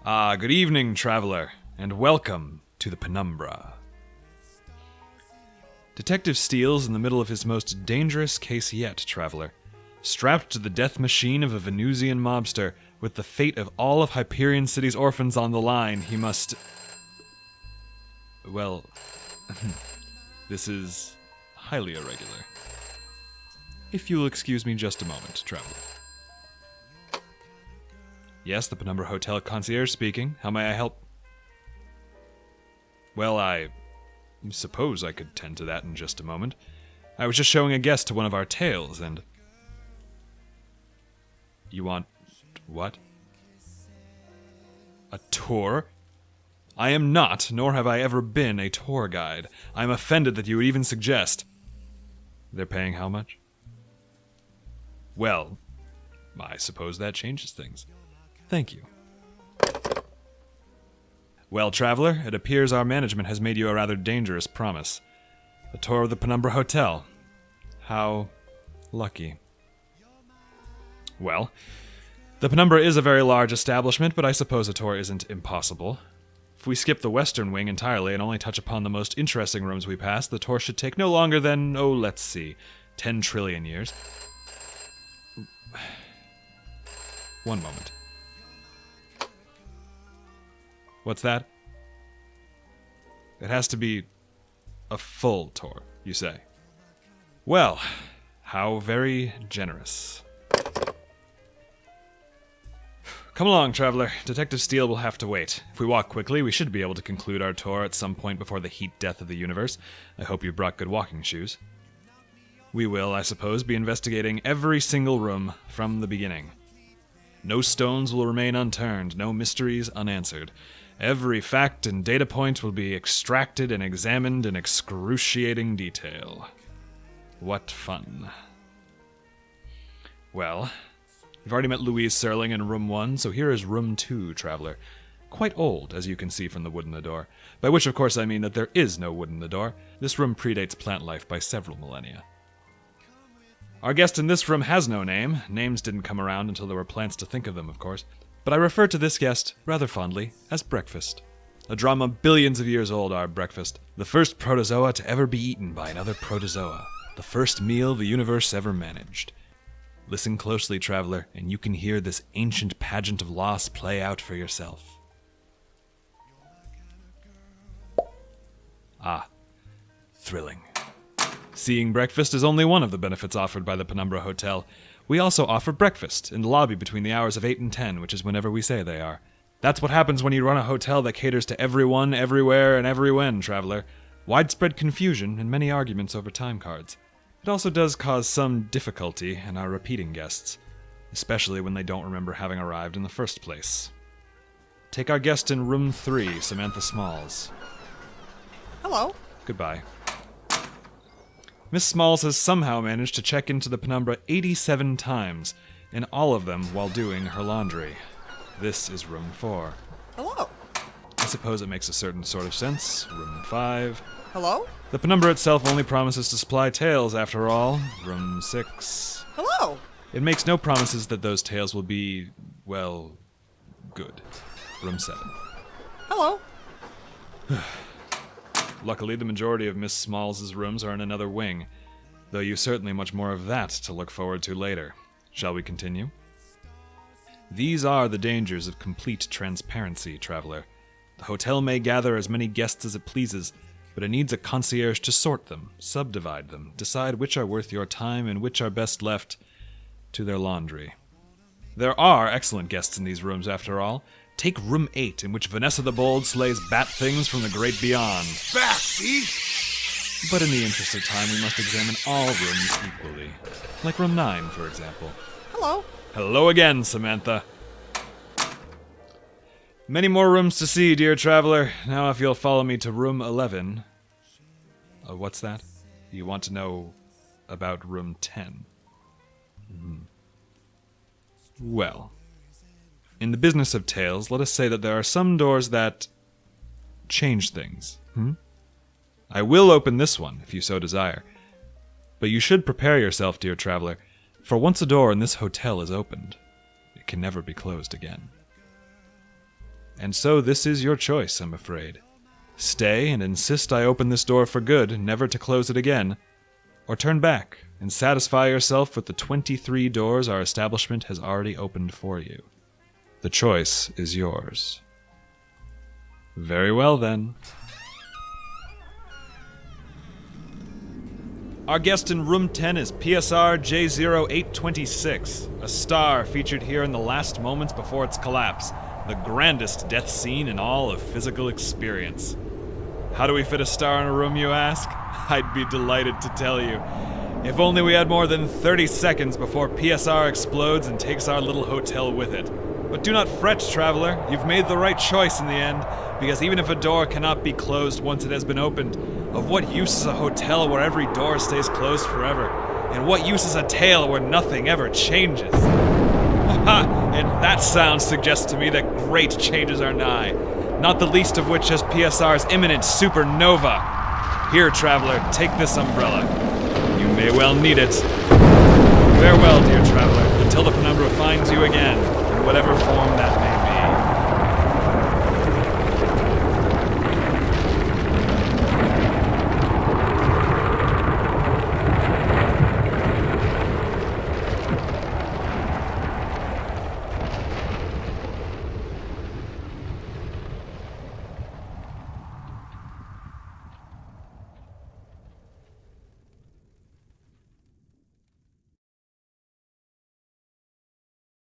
Good evening, traveler, and welcome to the Penumbra. Detective Steele's in the middle of his most dangerous case yet, traveler. Strapped to the death machine of a Venusian mobster, with the fate of all of Hyperion City's orphans on the line, he must... Well, this is highly irregular. If you'll excuse me just a moment, traveler. Yes, the Penumbra Hotel Concierge speaking. How may I help? Well, I suppose I could tend to that in just a moment. I was just showing a guest to one of our tales, and... You want... what? A tour? I am not, nor have I ever been, a tour guide. I am offended that you would even suggest... They're paying how much? Well, I suppose that changes things. Thank you. Well, traveler, it appears our management has made you a rather dangerous promise. A tour of the Penumbra Hotel. How lucky. Well, the Penumbra is a very large establishment, but I suppose a tour isn't impossible. If we skip the western wing entirely and only touch upon the most interesting rooms we pass, the tour should take no longer than, let's see, 10 trillion years. One moment. What's that? It has to be a full tour, you say. Well, how very generous. Come along, traveler. Detective Steele will have to wait. If we walk quickly, we should be able to conclude our tour at some point before the heat death of the universe. I hope you brought good walking shoes. We will, I suppose, be investigating every single room from the beginning. No stones will remain unturned, no mysteries unanswered. Every fact and data point will be extracted and examined in excruciating detail. What fun. Well, you've already met Louise Serling in room 1, so here is room 2, traveler. Quite old, as you can see from the wood in the door. By which, of course, I mean that there is no wood in the door. This room predates plant life by several millennia. Our guest in this room has no name. Names didn't come around until there were plants to think of them, of course. But I refer to this guest, rather fondly, as Breakfast. A drama billions of years old, our Breakfast. The first protozoa to ever be eaten by another protozoa. The first meal the universe ever managed. Listen closely, traveler, and you can hear this ancient pageant of loss play out for yourself. Thrilling. Seeing Breakfast is only one of the benefits offered by the Penumbra Hotel. We also offer breakfast in the lobby between the hours of 8 and 10, which is whenever we say they are. That's what happens when you run a hotel that caters to everyone, everywhere, and everywhen, traveler. Widespread confusion and many arguments over time cards. It also does cause some difficulty in our repeating guests, especially when they don't remember having arrived in the first place. Take our guest in room 3, Samantha Smalls. Hello. Goodbye. Miss Smalls has somehow managed to check into the Penumbra 87 times, and all of them while doing her laundry. This is room 4. Hello. I suppose it makes a certain sort of sense. Room 5. Hello. The Penumbra itself only promises to supply tales, after all. Room 6. Hello. It makes no promises that those tales will be, well, good. Room 7. Hello. Luckily, the majority of Miss Smalls' rooms are in another wing, though you've certainly much more of that to look forward to later. Shall we continue? These are the dangers of complete transparency, traveler. The hotel may gather as many guests as it pleases, but it needs a concierge to sort them, subdivide them, decide which are worth your time and which are best left to their laundry. There are excellent guests in these rooms, after all. Take room 8, in which Vanessa the Bold slays bat things from the great beyond. Batsy! But in the interest of time, we must examine all rooms equally. Like room 9, for example. Hello. Hello again, Samantha. Many more rooms to see, dear traveler. Now if you'll follow me to room 11. What's that? You want to know about room 10? Well, in the business of tales, let us say that there are some doors that change things. I will open this one, if you so desire. But you should prepare yourself, dear traveler, for once a door in this hotel is opened, it can never be closed again. And so this is your choice, I'm afraid. Stay and insist I open this door for good, never to close it again, or turn back and satisfy yourself with the 23 doors our establishment has already opened for you. The choice is yours. Very well, then. Our guest in room 10 is PSR J0826, a star featured here in the last moments before its collapse, the grandest death scene in all of physical experience. How do we fit a star in a room, you ask? I'd be delighted to tell you. If only we had more than 30 seconds before PSR explodes and takes our little hotel with it. But do not fret, traveler. You've made the right choice in the end, because even if a door cannot be closed once it has been opened, of what use is a hotel where every door stays closed forever? And what use is a tale where nothing ever changes? And that sound suggests to me that great changes are nigh, not the least of which is PSR's imminent supernova. Here, traveler, take this umbrella. You may well need it. Farewell, dear traveler, until the Penumbra finds you again, in whatever form that may